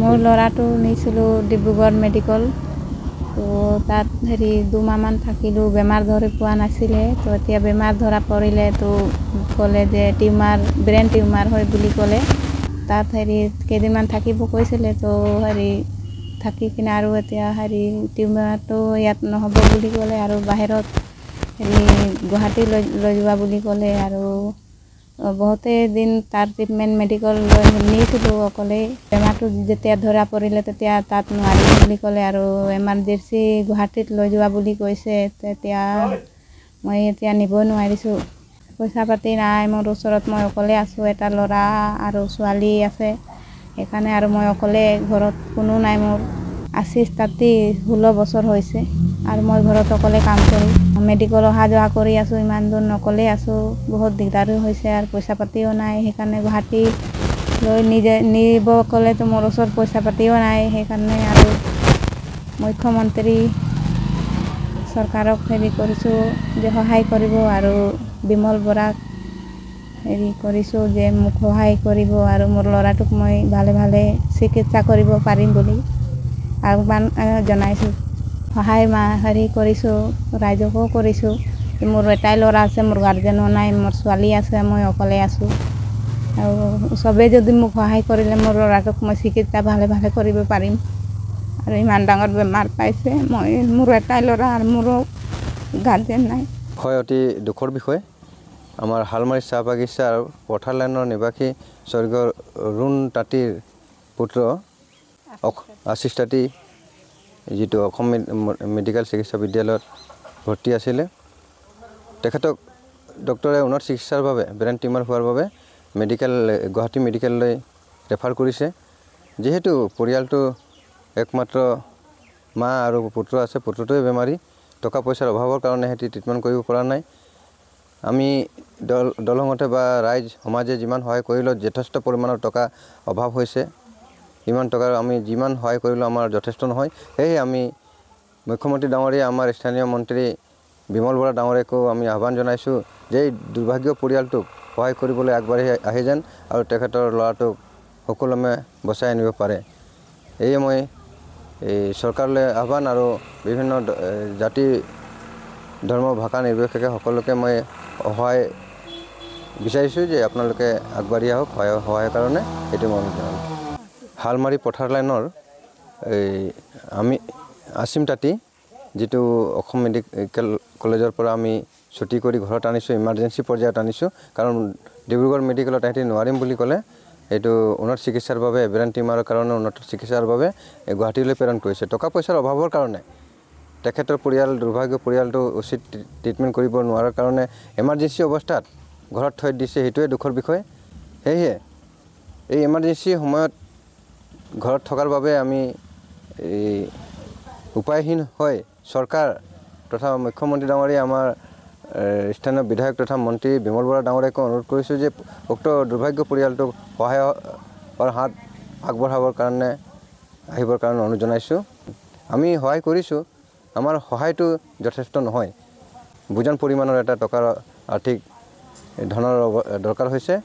মোৰ ল'ৰাটো নিছিলোঁ ডিব্ৰুগড় মেডিকেল। তো তাত 2মাহমান থাকিলোঁ, বেমাৰ ধৰি পোৱা নাছিলে। তো এতিয়া বেমাৰ ধৰা পৰিলে তো ক'লে যে ব্ৰেইন টিউমাৰ হয় বুলি ক'লে। তাত কেইদিনমান থাকিব কৈছিলে। তো থাকি কিনে আৰু এতিয়া টিউমাৰটো ইয়াত নহ'ব বুলি ক'লে আৰু বাহিৰত গুৱাহাটী লৈ যোৱা বুলি ক'লে। আৰু বহুতে দিন তাৰ ট্ৰিটমেণ্ট মেডিকেল নিছিলোঁ অকলে। বেমাৰটো যেতিয়া ধৰা পৰিলে তেতিয়া তাত নোৱাৰিম বুলি ক'লে আৰু এমাৰ্জেঞ্চি গুৱাহাটীত লৈ যোৱা বুলি কৈছে। তেতিয়া মই এতিয়া নিব নোৱাৰিছোঁ, পইচা পাতি নাই মোৰ ওচৰত। মই অকলে আছোঁ, এটা ল'ৰা আৰু ছোৱালী আছে। সেইকাৰণে আৰু মই অকলে, ঘৰত কোনো নাই মোৰ। 16 বছৰ হৈছে আৰু মই ঘৰত অকলে কাম কৰোঁ। মেডিকেল অহা যোৱা কৰি আছোঁ, ইমান দূৰ অকলে আছোঁ। বহুত দিগদাৰো হৈছে আৰু পইচা পাতিও নাই। সেইকাৰণে গুৱাহাটী নিজে নিব ক'লেতো মোৰ ওচৰত পইচা পাতিও নাই। সেইকাৰণে আৰু মুখ্যমন্ত্ৰী চৰকাৰক কৰিছোঁ যে সহায় কৰিব আৰু বিমল বৰাক কৰিছোঁ যে মোক সহায় কৰিব আৰু মোৰ ল'ৰাটোক মই ভালে চিকিৎসা কৰিব পাৰিম বুলি আহ্বান জনাইছোঁ। সহায় কৰিছোঁ, ৰাইজকো কৰিছোঁ। মোৰ এটাই ল'ৰা আছে, মোৰ গাৰ্জেনো নাই, মোৰ ছোৱালী আছে, মই অকলে আছোঁ। আৰু চবেই যদি মোক সহায় কৰিলে মোৰ ল'ৰাটোক মই চিকিৎসা ভালে কৰিব পাৰিম। আৰু ইমান ডাঙৰ বেমাৰ পাইছে, মোৰ এটাই ল'ৰা আৰু মোৰো গাৰ্জেন নাই। হয়, অতি দুখৰ বিষয়। আমাৰ হালমাৰী চাহ বাগিচা আৰু পথাৰ লাইনৰ নিবাসী স্বৰ্গীয় ৰুণ তাঁতীৰ পুত্ৰ আশীষ তাঁতী, যিটো অসম মেডিকেল চিকিৎসা বিদ্যালয়ত ভৰ্তি আছিলে। তেখেতক ডক্টৰে উন্নত চিকিৎসাৰ বাবে ব্ৰেইন টিউমাৰ হোৱাৰ বাবে গুৱাহাটী মেডিকেললৈ ৰেফাৰ কৰিছে। যিহেতু পৰিয়ালটো একমাত্ৰ মা আৰু পুত্ৰ আছে, পুত্ৰটোৱে বেমাৰী। টকা পইচাৰ অভাৱৰ কাৰণে সিহঁতি ট্ৰিটমেণ্ট কৰিব পৰা নাই। আমি দলঙতে বা ৰাইজ সমাজে যিমান সহায় কৰিলেও যথেষ্ট পৰিমাণৰ টকা অভাৱ হৈছে। ইমান টকাৰ আমি যিমান সহায় কৰিলেও আমাৰ যথেষ্ট নহয়। সেয়েহে আমি মুখ্যমন্ত্ৰী ডাঙৰীয়া, আমাৰ স্থানীয় মন্ত্ৰী বিমল বৰা ডাঙৰীয়াকো আমি আহ্বান জনাইছোঁ যে এই দুৰ্ভাগ্য পৰিয়ালটোক সহায় কৰিবলৈ আগবাঢ়ি আহি যেন আৰু তেখেতৰ ল'ৰাটোক সুকলমে বচাই আনিব পাৰে। এয়ে মই চৰকাৰলৈ আহ্বান আৰু বিভিন্ন জাতি ধৰ্ম ভাষা নিৰ্বিশেষে সকলোকে মই সহায় বিচাৰিছোঁ যে আপোনালোকে আগবাঢ়ি আহক সহায়ৰ কাৰণে। এইটো মই জনাম। হালমাৰী পথাৰ লাইনৰ আছিম তাঁতী, যিটো অসম মেডিকেল কলেজৰ পৰা আমি ছুটি কৰি ঘৰত আনিছোঁ, ইমাৰ্জেঞ্চি পৰ্যায়ত আনিছোঁ। কাৰণ ডিব্ৰুগড় মেডিকেলত তেহেঁতি নোৱাৰিম বুলি ক'লে। এইটো উন্নত চিকিৎসাৰ বাবে, ব্ৰেইন টিউমাৰৰ কাৰণে উন্নত চিকিৎসাৰ বাবে গুৱাহাটীলৈ প্ৰেৰণ কৰিছে। টকা পইচাৰ অভাৱৰ কাৰণে তেখেতৰ দুৰ্ভাগ্য পৰিয়ালটো উচিত ট্ৰিটমেণ্ট কৰিব নোৱাৰাৰ কাৰণে এমাৰ্জেঞ্চি অৱস্থাত ঘৰত থৈ দিছে। সেইটোৱে দুখৰ বিষয়। সেয়েহে এই এমাৰ্জেঞ্চি সময়ত ঘৰত থকাৰ বাবে আমি উপায়হীন হৈ চৰকাৰ তথা মুখ্যমন্ত্ৰী ডাঙৰীয়া, আমাৰ স্থানীয় বিধায়ক তথা মন্ত্ৰী বিমল বৰা ডাঙৰীয়াকো অনুৰোধ কৰিছোঁ যে উক্ত দুৰ্ভাগ্য পৰিয়ালটোক সহায়ৰ হাত আগবঢ়াবৰ কাৰণে আহিবৰ কাৰণে অনুৰোধ জনাইছোঁ। আমি সহায় কৰিছোঁ, আমাৰ সহায়টো যথেষ্ট নহয়। বুজান পৰিমাণৰ এটা টকাৰ আৰ্থিক ধনৰ দৰকাৰ হৈছে।